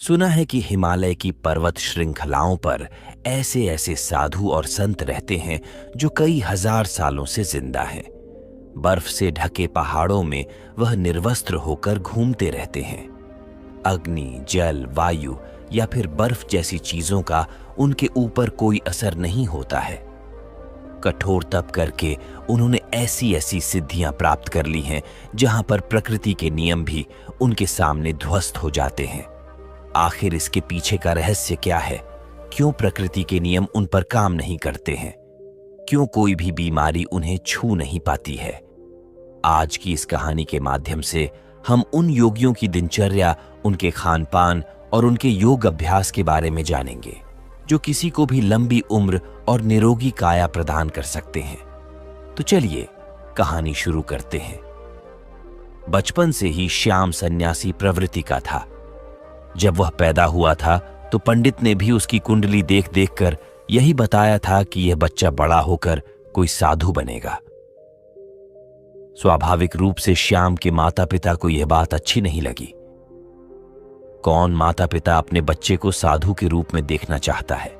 सुना है कि हिमालय की पर्वत श्रृंखलाओं पर ऐसे ऐसे साधु और संत रहते हैं जो कई हजार सालों से जिंदा हैं। बर्फ से ढके पहाड़ों में वह निर्वस्त्र होकर घूमते रहते हैं। अग्नि, जल, वायु या फिर बर्फ जैसी चीजों का उनके ऊपर कोई असर नहीं होता है। कठोर तप करके उन्होंने ऐसी ऐसी सिद्धियां प्राप्त कर ली हैं जहां पर प्रकृति के नियम भी उनके सामने ध्वस्त हो जाते हैं। आखिर इसके पीछे का रहस्य क्या है? क्यों प्रकृति के नियम उन पर काम नहीं करते हैं? क्यों कोई भी बीमारी उन्हें छू नहीं पाती है? आज की इस कहानी के माध्यम से हम उन योगियों की दिनचर्या, उनके खान पान और उनके योग अभ्यास के बारे में जानेंगे जो किसी को भी लंबी उम्र और निरोगी काया प्रदान कर सकते हैं। तो चलिए कहानी शुरू करते हैं। बचपन से ही श्याम सन्यासी प्रवृत्ति का था। जब वह पैदा हुआ था तो पंडित ने भी उसकी कुंडली देख देख कर यही बताया था कि यह बच्चा बड़ा होकर कोई साधु बनेगा। स्वाभाविक रूप से श्याम के माता पिता को यह बात अच्छी नहीं लगी। कौन माता पिता अपने बच्चे को साधु के रूप में देखना चाहता है?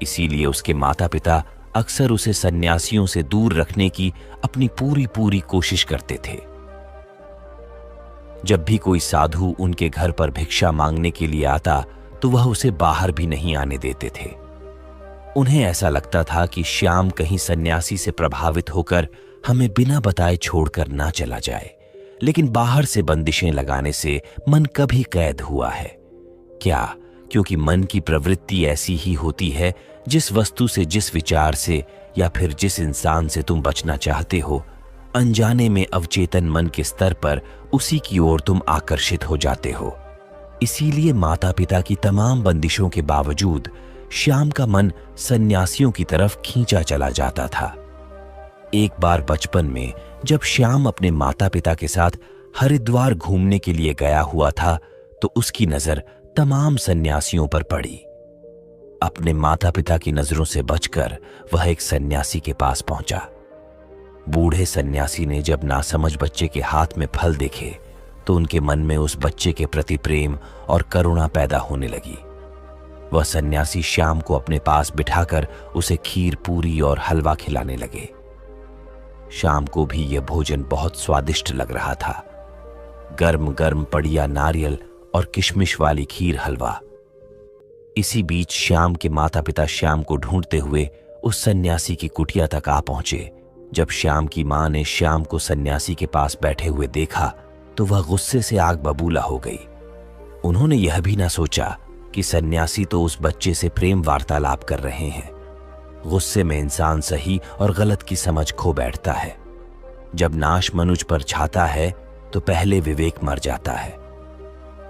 इसीलिए उसके माता पिता अक्सर उसे सन्यासियों से दूर रखने की अपनी पूरी कोशिश करते थे। जब भी कोई साधु उनके घर पर भिक्षा मांगने के लिए आता तो वह उसे बाहर भी नहीं आने देते थे। उन्हें ऐसा लगता था कि श्याम कहीं सन्यासी से प्रभावित होकर हमें बिना बताए छोड़कर ना चला जाए। लेकिन बाहर से बंदिशें लगाने से मन कभी कैद हुआ है क्या? क्योंकि मन की प्रवृत्ति ऐसी ही होती है। जिस वस्तु से, जिस विचार से या फिर जिस इंसान से तुम बचना चाहते हो, अनजाने में अवचेतन मन के स्तर पर उसी की ओर तुम आकर्षित हो जाते हो। इसीलिए माता पिता की तमाम बंदिशों के बावजूद श्याम का मन सन्यासियों की तरफ खींचा चला जाता था। एक बार बचपन में जब श्याम अपने माता पिता के साथ हरिद्वार घूमने के लिए गया हुआ था तो उसकी नजर तमाम सन्यासियों पर पड़ी। अपने माता पिता की नजरों से बचकर वह एक सन्यासी के पास पहुंचा। बूढ़े सन्यासी ने जब नासमझ बच्चे के हाथ में फल देखे तो उनके मन में उस बच्चे के प्रति प्रेम और करुणा पैदा होने लगी। वह सन्यासी श्याम को अपने पास बिठाकर उसे खीर, पूरी और हलवा खिलाने लगे। श्याम को भी यह भोजन बहुत स्वादिष्ट लग रहा था। गर्म गर्म पड़िया नारियल और किशमिश वाली खीर, हलवा। इसी बीच श्याम के माता पिता श्याम को ढूंढते हुए उस सन्यासी की कुटिया तक आ पहुंचे। जब श्याम की मां ने श्याम को सन्यासी के पास बैठे हुए देखा तो वह गुस्से से आग बबूला हो गई। उन्होंने यह भी ना सोचा कि सन्यासी तो उस बच्चे से प्रेम वार्तालाप कर रहे हैं। गुस्से में इंसान सही और गलत की समझ खो बैठता है। जब नाश मनुज पर छाता है तो पहले विवेक मर जाता है।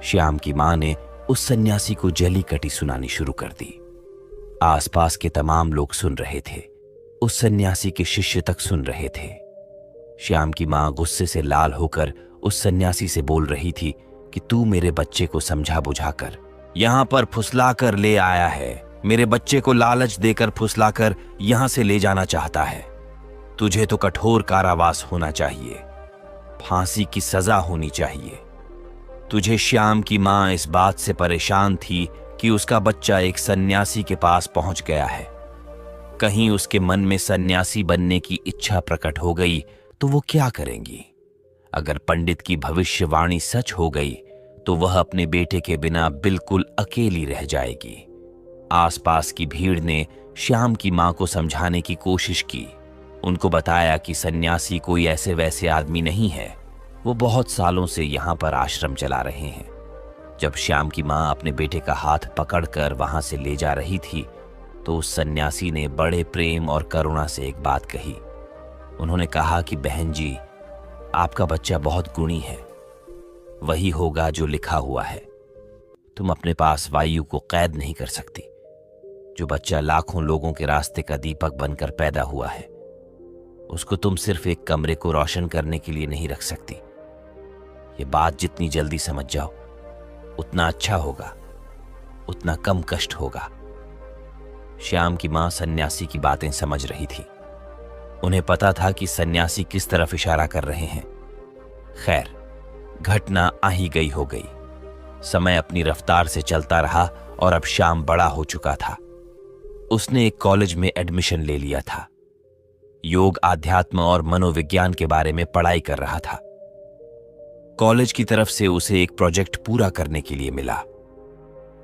श्याम की मां ने उस सन्यासी को जली कटी सुनानी शुरू कर दी। आसपास के तमाम लोग सुन रहे थे। उस सन्यासी के शिष्य तक सुन रहे थे। श्याम की मां गुस्से से लाल होकर उस सन्यासी से बोल रही थी कि तू मेरे बच्चे को समझा बुझाकर यहां पर फुसलाकर ले आया है। मेरे बच्चे को लालच देकर फुसलाकर यहां से ले जाना चाहता है। तुझे तो कठोर कारावास होना चाहिए, फांसी की सजा होनी चाहिए। तुझे श्याम की मां इस बात से परेशान थी कि उसका बच्चा एक सन्यासी के पास पहुंच गया है। कहीं उसके मन में सन्यासी बनने की इच्छा प्रकट हो गई तो वो क्या करेंगी? अगर पंडित की भविष्यवाणी सच हो गई तो वह अपने बेटे के बिना बिल्कुल अकेली रह जाएगी। आसपास की भीड़ ने श्याम की मां को समझाने की कोशिश की। उनको बताया कि सन्यासी कोई ऐसे वैसे आदमी नहीं है, वो बहुत सालों से यहां पर आश्रम चला रहे हैं। जब श्याम की मां अपने बेटे का हाथ पकड़कर वहां से ले जा रही थी तो उस सन्यासी ने बड़े प्रेम और करुणा से एक बात कही। उन्होंने कहा कि बहन जी, आपका बच्चा बहुत गुणी है, वही होगा जो लिखा हुआ है। तुम अपने पास वायु को कैद नहीं कर सकती। जो बच्चा लाखों लोगों के रास्ते का दीपक बनकर पैदा हुआ है, उसको तुम सिर्फ एक कमरे को रोशन करने के लिए नहीं रख सकती। ये बात जितनी जल्दी समझ जाओ उतना अच्छा होगा, उतना कम कष्ट होगा। श्याम की मां सन्यासी की बातें समझ रही थी। उन्हें पता था कि सन्यासी किस तरफ इशारा कर रहे हैं। खैर, घटना आ ही गई हो गई। समय अपनी रफ्तार से चलता रहा और अब श्याम बड़ा हो चुका था। उसने एक कॉलेज में एडमिशन ले लिया था। योग, आध्यात्म और मनोविज्ञान के बारे में पढ़ाई कर रहा था। कॉलेज की तरफ से उसे एक प्रोजेक्ट पूरा करने के लिए मिला।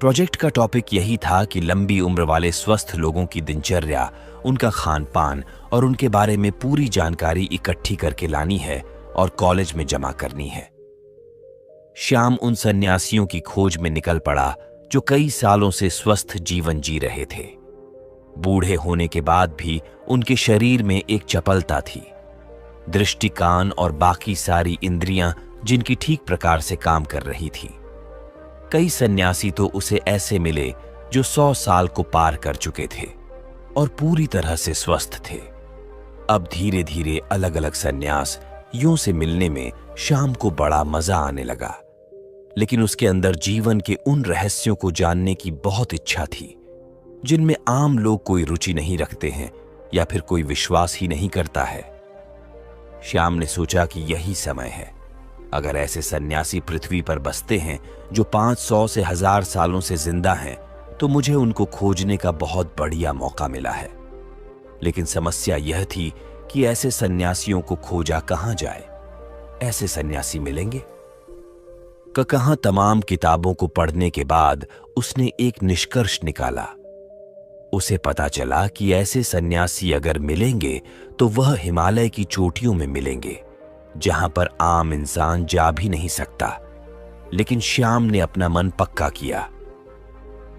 प्रोजेक्ट का टॉपिक यही था कि लंबी उम्र वाले स्वस्थ लोगों की दिनचर्या, उनका खान पान और उनके बारे में पूरी जानकारी इकट्ठी करके लानी है और कॉलेज में जमा करनी है। श्याम उन सन्यासियों की खोज में निकल पड़ा जो कई सालों से स्वस्थ जीवन जी रहे थे। बूढ़े होने के बाद भी उनके शरीर में एक चपलता थी, दृष्टि, कान और बाकी सारी इंद्रियां जिनकी ठीक प्रकार से काम कर रही थी। कई सन्यासी तो उसे ऐसे मिले जो 100 साल को पार कर चुके थे और पूरी तरह से स्वस्थ थे। अब धीरे धीरे अलग अलग सन्यास यूं से मिलने में श्याम को बड़ा मजा आने लगा, लेकिन उसके अंदर जीवन के उन रहस्यों को जानने की बहुत इच्छा थी जिनमें आम लोग कोई रुचि नहीं रखते हैं या फिर कोई विश्वास ही नहीं करता है। श्याम ने सोचा कि यही समय है। अगर ऐसे सन्यासी पृथ्वी पर बसते हैं जो 500 से 1000 सालों से जिंदा हैं, तो मुझे उनको खोजने का बहुत बढ़िया मौका मिला है। लेकिन समस्या यह थी कि ऐसे सन्यासियों को खोजा कहां जाए? ऐसे सन्यासी मिलेंगे कहां? तमाम किताबों को पढ़ने के बाद उसने एक निष्कर्ष निकाला। उसे पता चला कि ऐसे सन्यासी अगर मिलेंगे तो वह हिमालय की चोटियों में मिलेंगे, जहां पर आम इंसान जा भी नहीं सकता। लेकिन श्याम ने अपना मन पक्का किया।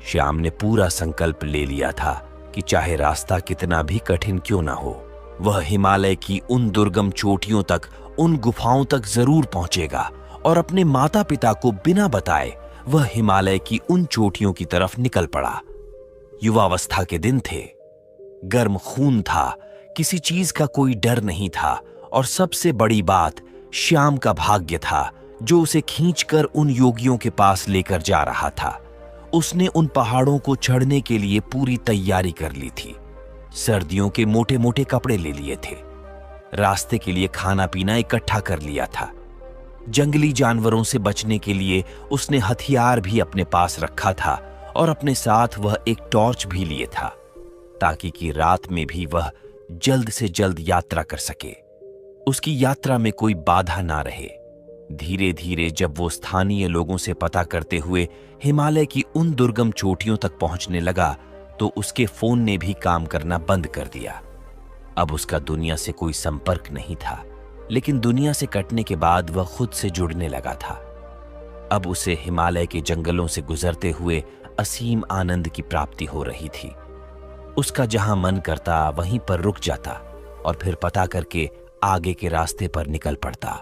श्याम ने पूरा संकल्प ले लिया था कि चाहे रास्ता कितना भी कठिन क्यों ना हो, वह हिमालय की उन दुर्गम चोटियों तक, उन गुफाओं तक जरूर पहुंचेगा और अपने माता पिता को बिना बताए वह हिमालय की उन चोटियों की तरफ निकल पड़ा। युवावस्था के दिन थे, गर्म खून था, किसी चीज का कोई डर नहीं था और सबसे बड़ी बात, श्याम का भाग्य था जो उसे खींचकर उन योगियों के पास लेकर जा रहा था। उसने उन पहाड़ों को चढ़ने के लिए पूरी तैयारी कर ली थी। सर्दियों के मोटे मोटे कपड़े ले लिए थे, रास्ते के लिए खाना पीना इकट्ठा कर लिया था। जंगली जानवरों से बचने के लिए उसने हथियार भी अपने पास रखा था और अपने साथ वह एक टॉर्च भी लिए था, ताकि कि रात में भी वह जल्द से जल्द यात्रा कर सके, उसकी यात्रा में कोई बाधा ना रहे। धीरे धीरे जब वो स्थानीय लोगों से पता करते हुए हिमालय की उन दुर्गम चोटियों तक पहुंचने लगा, तो उसके फोन ने भी काम करना बंद कर दिया। अब उसका दुनिया से कोई संपर्क नहीं था, लेकिन दुनिया से कटने के बाद वह खुद से जुड़ने लगा था। अब उसे हिमालय के जंगलों से गुजरते हुए असीम आनंद की प्राप्ति हो रही थी। उसका जहां मन करता वहीं पर रुक जाता और फिर पता करके आगे के रास्ते पर निकल पड़ता।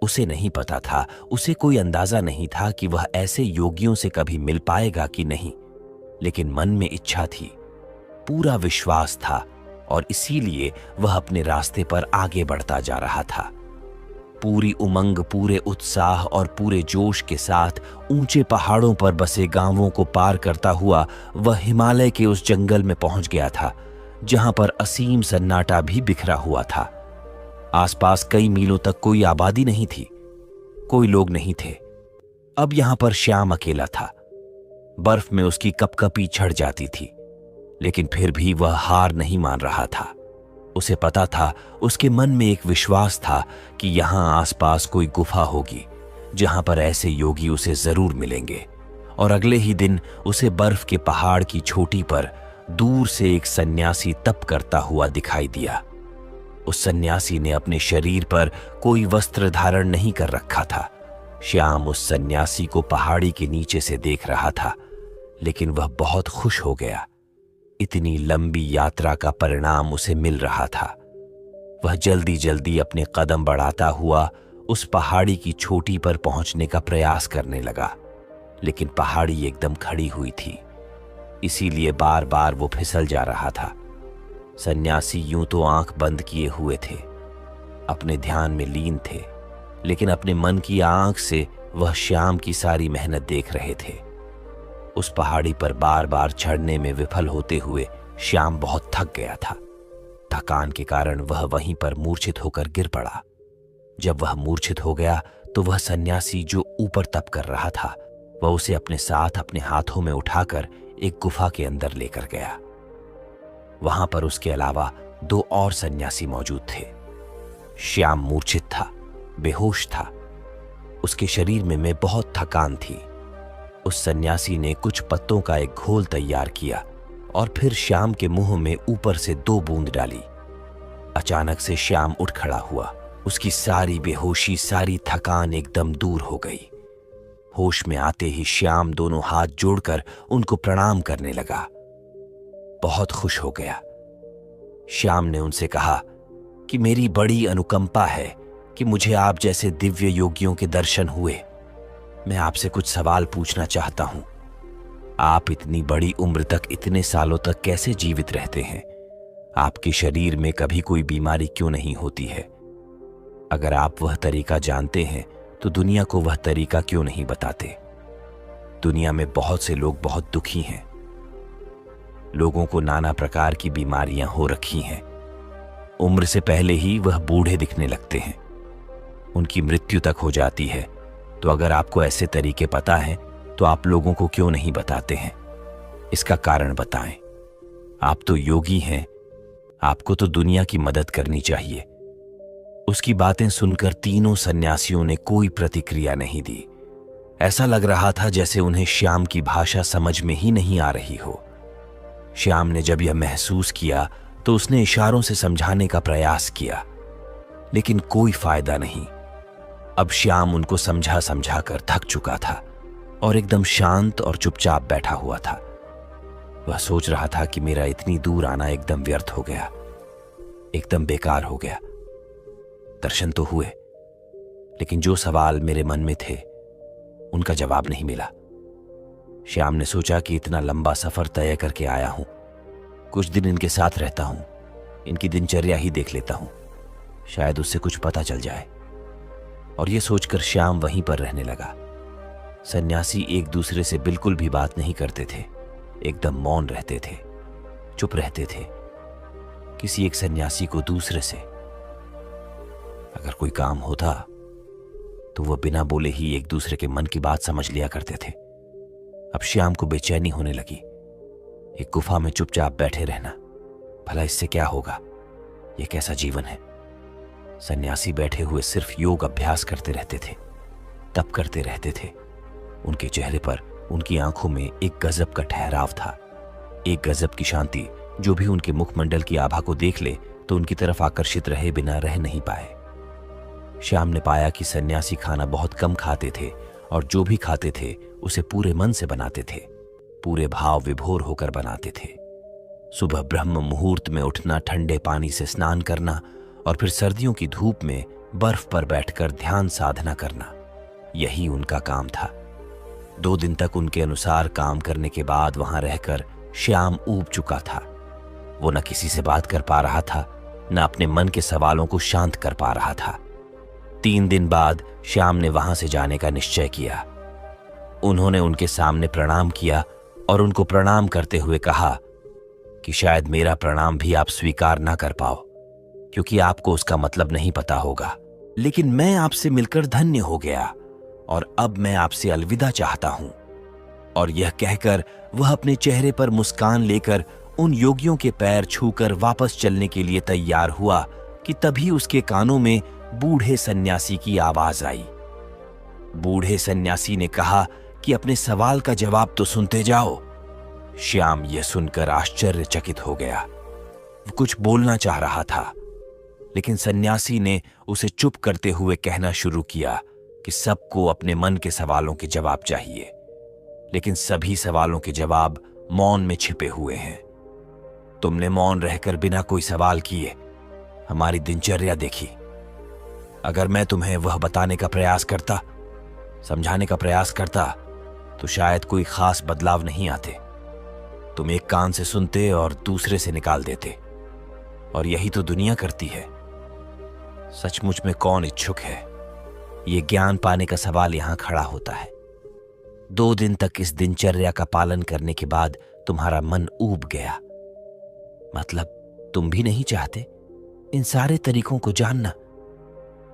उसे नहीं पता था, उसे कोई अंदाजा नहीं था कि वह ऐसे योगियों से कभी मिल पाएगा कि नहीं, लेकिन मन में इच्छा थी, पूरा विश्वास था और इसीलिए वह अपने रास्ते पर आगे बढ़ता जा रहा था। पूरी उमंग, पूरे उत्साह और पूरे जोश के साथ ऊंचे पहाड़ों पर बसे गांवों को पार करता हुआ वह हिमालय के उस जंगल में पहुंच गया था, जहां पर असीम सन्नाटा भी बिखरा हुआ था। आसपास कई मीलों तक कोई आबादी नहीं थी, कोई लोग नहीं थे। अब यहां पर श्याम अकेला था। बर्फ में उसकी कपकपी छड़ जाती थी, लेकिन फिर भी वह हार नहीं मान रहा था। उसे पता था, उसके मन में एक विश्वास था कि यहां आसपास कोई गुफा होगी जहां पर ऐसे योगी उसे जरूर मिलेंगे। और अगले ही दिन उसे बर्फ के पहाड़ की चोटी पर दूर से एक सन्यासी तप करता हुआ दिखाई दिया। उस सन्यासी ने अपने शरीर पर कोई वस्त्र धारण नहीं कर रखा था। श्याम उस सन्यासी को पहाड़ी के नीचे से देख रहा था, लेकिन वह बहुत खुश हो गया। इतनी लंबी यात्रा का परिणाम उसे मिल रहा था। वह जल्दी जल्दी अपने कदम बढ़ाता हुआ उस पहाड़ी की चोटी पर पहुंचने का प्रयास करने लगा, लेकिन पहाड़ी एकदम खड़ी हुई थी, इसीलिए बार बार वो फिसल जा रहा था। सन्यासी यूं तो आंख बंद किए हुए थे, अपने ध्यान में लीन थे, लेकिन अपने मन की आंख से वह श्याम की सारी मेहनत देख रहे थे। उस पहाड़ी पर बार बार चढ़ने में विफल होते हुए श्याम बहुत थक गया था। थकान के कारण वह वहीं पर मूर्छित होकर गिर पड़ा। जब वह मूर्छित हो गया तो वह सन्यासी जो ऊपर तप कर रहा था वह उसे अपने साथ अपने हाथों में उठाकर एक गुफा के अंदर लेकर गया। वहां पर उसके अलावा 2 और सन्यासी मौजूद थे। श्याम मूर्छित था, बेहोश था। उसके शरीर में बहुत थकान थी। उस सन्यासी ने कुछ पत्तों का एक घोल तैयार किया और फिर श्याम के मुंह में ऊपर से 2 बूंद डाली। अचानक से श्याम उठ खड़ा हुआ। उसकी सारी बेहोशी, सारी थकान एकदम दूर हो गई। होश में आते ही श्याम दोनों हाथ जोड़कर उनको प्रणाम करने लगा। बहुत खुश हो गया। श्याम ने उनसे कहा कि मेरी बड़ी अनुकंपा है कि मुझे आप जैसे दिव्य योगियों के दर्शन हुए। मैं आपसे कुछ सवाल पूछना चाहता हूं। आप इतनी बड़ी उम्र तक, इतने सालों तक कैसे जीवित रहते हैं? आपके शरीर में कभी कोई बीमारी क्यों नहीं होती है? अगर आप वह तरीका जानते हैं तो दुनिया को वह तरीका क्यों नहीं बताते? दुनिया में बहुत से लोग बहुत दुखी हैं। लोगों को नाना प्रकार की बीमारियां हो रखी हैं। उम्र से पहले ही वह बूढ़े दिखने लगते हैं। उनकी मृत्यु तक हो जाती है। तो अगर आपको ऐसे तरीके पता हैं तो आप लोगों को क्यों नहीं बताते हैं? इसका कारण बताएं। आप तो योगी हैं, आपको तो दुनिया की मदद करनी चाहिए। उसकी बातें सुनकर तीनों सन्यासियों ने कोई प्रतिक्रिया नहीं दी। ऐसा लग रहा था जैसे उन्हें श्याम की भाषा समझ में ही नहीं आ रही हो। श्याम ने जब यह महसूस किया तो उसने इशारों से समझाने का प्रयास किया, लेकिन कोई फायदा नहीं। अब श्याम उनको समझा समझा कर थक चुका था और एकदम शांत और चुपचाप बैठा हुआ था। वह सोच रहा था कि मेरा इतनी दूर आना एकदम व्यर्थ हो गया, एकदम बेकार हो गया। दर्शन तो हुए, लेकिन जो सवाल मेरे मन में थे उनका जवाब नहीं मिला। श्याम ने सोचा कि इतना लंबा सफर तय करके आया हूं, कुछ दिन इनके साथ रहता हूं, इनकी दिनचर्या ही देख लेता हूं, शायद उससे कुछ पता चल जाए। और यह सोचकर श्याम वहीं पर रहने लगा। सन्यासी एक दूसरे से बिल्कुल भी बात नहीं करते थे, एकदम मौन रहते थे, चुप रहते थे। किसी एक सन्यासी को दूसरे से अगर कोई काम होता तो वह बिना बोले ही एक दूसरे के मन की बात समझ लिया करते थे। अब श्याम को बेचैनी होने लगी। एक गुफा में चुपचाप बैठे रहना, भला इससे क्या होगा? यह कैसा जीवन है? सन्यासी बैठे हुए सिर्फ योग अभ्यास करते रहते थे, तप करते रहते थे। उनके चेहरे पर, उनकी आंखों में एक गजब का ठहराव था, एक गजब की शांति जो भी उनके मुखमंडल की आभा को देख ले तो उनकी तरफ आकर्षित रहे बिना रह नहीं पाए। श्याम ने पाया कि सन्यासी खाना बहुत कम खाते थे और जो भी खाते थे उसे पूरे मन से बनाते थे, पूरे भाव विभोर होकर बनाते थे। सुबह ब्रह्म मुहूर्त में उठना, ठंडे पानी से स्नान करना और फिर सर्दियों की धूप में बर्फ पर बैठकर ध्यान साधना करना, यही उनका काम था। 2 दिन तक उनके अनुसार काम करने के बाद वहां रहकर श्याम ऊब चुका था। वो न किसी से बात कर पा रहा था, न अपने मन के सवालों को शांत कर पा रहा था। 3 दिन बाद श्याम ने वहां से जाने का निश्चय किया। उन्होंने उनके सामने प्रणाम किया और उनको प्रणाम करते हुए कहा कि शायद मेरा प्रणाम भी आप स्वीकार ना कर पाओ, क्योंकि आपको उसका मतलब नहीं पता होगा, लेकिन मैं आपसे मिलकर धन्य हो गया और अब मैं आपसे अलविदा चाहता हूं। और यह कहकर वह अपने चेहरे पर मुस्कान लेकर उन योगियों के पैर छूकर वापस चलने के लिए तैयार हुआ कि तभी उसके कानों में बूढ़े सन्यासी की आवाज आई। बूढ़े सन्यासी ने कहा कि अपने सवाल का जवाब तो सुनते जाओ। श्याम यह सुनकर आश्चर्यचकित हो गया। वो कुछ बोलना चाह रहा था, लेकिन सन्यासी ने उसे चुप करते हुए कहना शुरू किया कि सबको अपने मन के सवालों के जवाब चाहिए, लेकिन सभी सवालों के जवाब मौन में छिपे हुए हैं। तुमने मौन रहकर बिना कोई सवाल किए हमारी दिनचर्या देखी। अगर मैं तुम्हें वह बताने का प्रयास करता, समझाने का प्रयास करता, तो शायद कोई खास बदलाव नहीं आते। तुम एक कान से सुनते और दूसरे से निकाल देते, और यही तो दुनिया करती है। सचमुच में कौन इच्छुक है? ये ज्ञान पाने का सवाल यहां खड़ा होता है। 2 दिन तक इस दिनचर्या का पालन करने के बाद तुम्हारा मन ऊब गया। मतलब तुम भी नहीं चाहते इन सारे तरीकों को जानना,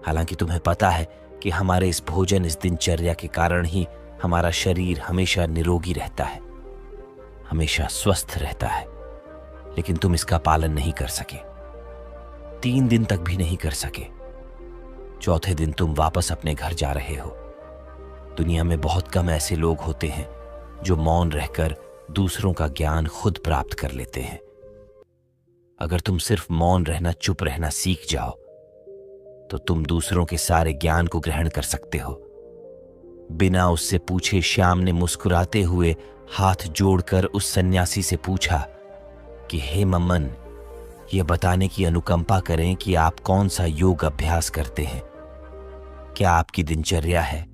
हालांकि तुम्हें पता है कि हमारे इस भोजन, इस दिनचर्या के कारण ही हमारा शरीर हमेशा निरोगी रहता है, हमेशा स्वस्थ रहता है। लेकिन तुम इसका पालन नहीं कर सके, 3 दिन तक भी नहीं कर सके। चौथे दिन तुम वापस अपने घर जा रहे हो। दुनिया में बहुत कम ऐसे लोग होते हैं जो मौन रहकर दूसरों का ज्ञान खुद प्राप्त कर लेते हैं। अगर तुम सिर्फ मौन रहना, चुप रहना सीख जाओ तो तुम दूसरों के सारे ज्ञान को ग्रहण कर सकते हो। बिना उससे पूछे श्याम ने मुस्कुराते हुए हाथ जोड़कर उस सन्यासी से पूछा कि हे मम्मन, यह बताने की अनुकंपा करें कि आप कौन सा योग अभ्यास करते हैं। क्या आपकी दिनचर्या है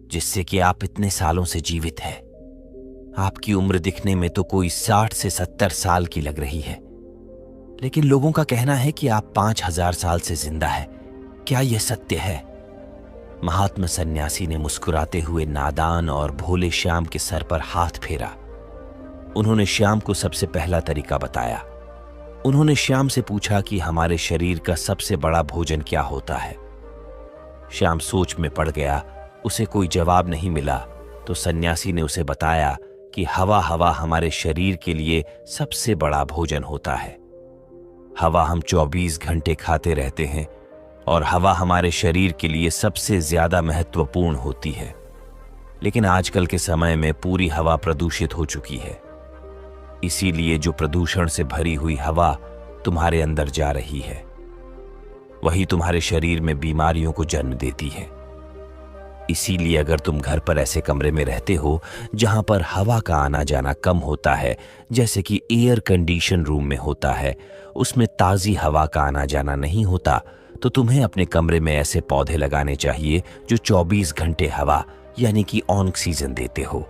जिससे कि आप इतने सालों से जीवित हैं? आपकी उम्र दिखने में तो कोई 60 से 70 साल की लग रही है, लेकिन लोगों का कहना है कि आप 5000 साल से जिंदा है। क्या यह सत्य है? महात्मा सन्यासी ने मुस्कुराते हुए नादान और भोले श्याम के सर पर हाथ फेरा। उन्होंने श्याम को सबसे पहला तरीका बताया। उन्होंने श्याम से पूछा कि हमारे शरीर का सबसे बड़ा भोजन क्या होता है। श्याम सोच में पड़ गया, उसे कोई जवाब नहीं मिला। तो सन्यासी ने उसे बताया कि हवा हमारे शरीर के लिए सबसे बड़ा भोजन होता है। हवा हम 24 घंटे खाते रहते हैं और हवा हमारे शरीर के लिए सबसे ज्यादा महत्वपूर्ण होती है। लेकिन आजकल के समय में पूरी हवा प्रदूषित हो चुकी है। इसीलिए जो प्रदूषण से भरी हुई हवा तुम्हारे अंदर जा रही है, वही तुम्हारे शरीर में बीमारियों को जन्म देती है। इसीलिए अगर तुम घर पर ऐसे कमरे में रहते हो जहां पर हवा का आना जाना कम होता है, जैसे कि एयर कंडीशन रूम में होता है, उसमें ताजी हवा का आना जाना नहीं होता, तो तुम्हें अपने कमरे में ऐसे पौधे लगाने चाहिए जो 24 घंटे हवा यानी कि ऑक्सीजन देते हो।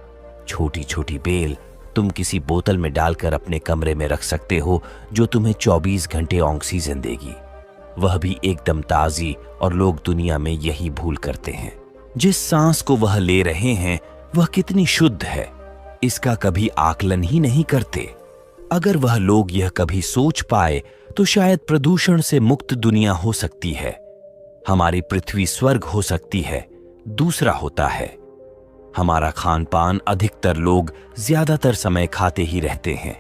छोटी छोटी बेल तुम किसी बोतल में डालकर अपने कमरे में रख सकते हो जो तुम्हें 24 घंटे ऑक्सीजन देगी, वह भी एकदम ताजी। और लोग दुनिया में यही भूल करते हैं। जिस सांस को वह ले रहे हैं वह कितनी शुद्ध है, इसका कभी आकलन ही नहीं करते। अगर वह लोग यह कभी सोच पाए तो शायद प्रदूषण से मुक्त दुनिया हो सकती है, हमारी पृथ्वी स्वर्ग हो सकती है। दूसरा होता है हमारा खान पान। अधिकतर लोग ज्यादातर समय खाते ही रहते हैं,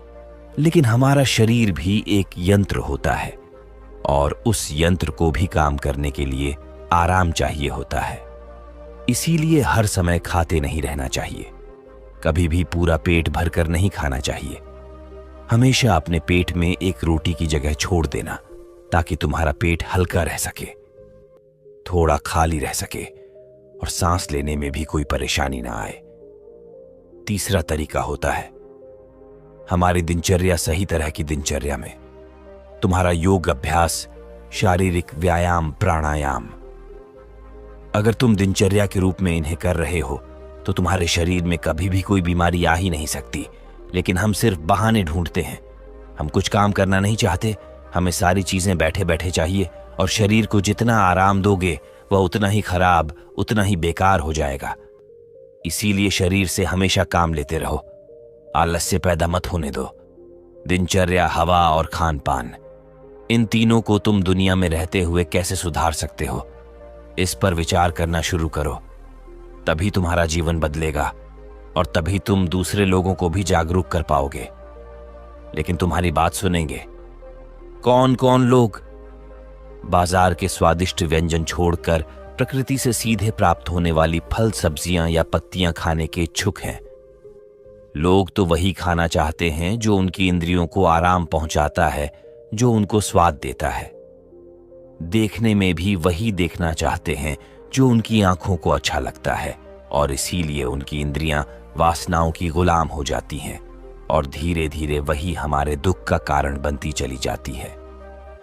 लेकिन हमारा शरीर भी एक यंत्र होता है और उस यंत्र को भी काम करने के लिए आराम चाहिए होता है। इसीलिए हर समय खाते नहीं रहना चाहिए, कभी भी पूरा पेट भरकर नहीं खाना चाहिए। हमेशा अपने पेट में एक रोटी की जगह छोड़ देना ताकि तुम्हारा पेट हल्का रह सके, थोड़ा खाली रह सके और सांस लेने में भी कोई परेशानी ना आए। तीसरा तरीका होता है हमारी दिनचर्या। सही तरह की दिनचर्या में तुम्हारा योग अभ्यास, शारीरिक व्यायाम, प्राणायाम। अगर तुम दिनचर्या के रूप में इन्हें कर रहे हो तो तुम्हारे शरीर में कभी भी कोई बीमारी आ ही नहीं सकती। लेकिन हम सिर्फ बहाने ढूंढते हैं। हम कुछ काम करना नहीं चाहते, हमें सारी चीजें बैठे बैठे चाहिए, और शरीर को जितना आराम दोगे वह उतना ही खराब, उतना ही बेकार हो जाएगा। इसीलिए शरीर से हमेशा काम लेते रहो, आलस्य पैदा मत होने दो। दिनचर्या, हवा और खान पान, इन तीनों को तुम दुनिया में रहते हुए कैसे सुधार सकते हो, इस पर विचार करना शुरू करो। तभी तुम्हारा जीवन बदलेगा और तभी तुम दूसरे लोगों को भी जागरूक कर पाओगे। लेकिन तुम्हारी बात सुनेंगे कौन कौन लोग? बाजार के स्वादिष्ट व्यंजन छोड़कर प्रकृति से सीधे प्राप्त होने वाली फल, सब्जियां या पत्तियां खाने के इच्छुक हैं। लोग तो वही खाना चाहते हैं जो उनकी इंद्रियों को आराम पहुंचाता है, जो उनको स्वाद देता है। देखने में भी वही देखना चाहते हैं जो उनकी आंखों को अच्छा लगता है, और इसीलिए उनकी इंद्रियां वासनाओं की गुलाम हो जाती हैं और धीरे धीरे वही हमारे दुख का कारण बनती चली जाती है।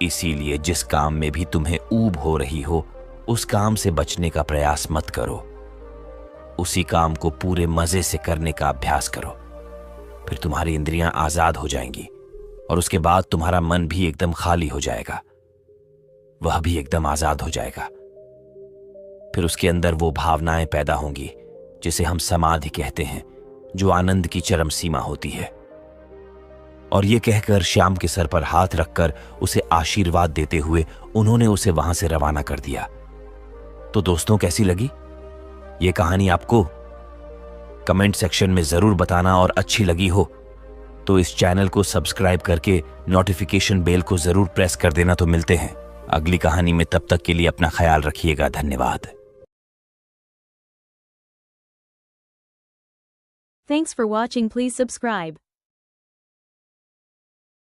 इसीलिए जिस काम में भी तुम्हें ऊब हो रही हो, उस काम से बचने का प्रयास मत करो। उसी काम को पूरे मजे से करने का अभ्यास करो। फिर तुम्हारी इंद्रियां आजाद हो जाएंगी और उसके बाद तुम्हारा मन भी एकदम खाली हो जाएगा, वह भी एकदम आजाद हो जाएगा। फिर उसके अंदर वो भावनाएं पैदा होंगी जिसे हम समाधि कहते हैं, जो आनंद की चरम सीमा होती है। और ये कहकर श्याम के सर पर हाथ रखकर उसे आशीर्वाद देते हुए उन्होंने उसे वहां से रवाना कर दिया। तो दोस्तों, कैसी लगी ये कहानी आपको? कमेंट सेक्शन में जरूर बताना, और अच्छी लगी हो तो इस चैनल को सब्सक्राइब करके नोटिफिकेशन बेल को जरूर प्रेस कर देना। तो मिलते हैं अगली कहानी में, तब तक के लिए अपना ख्याल रखिएगा। धन्यवाद। Thanks for watching. Please subscribe.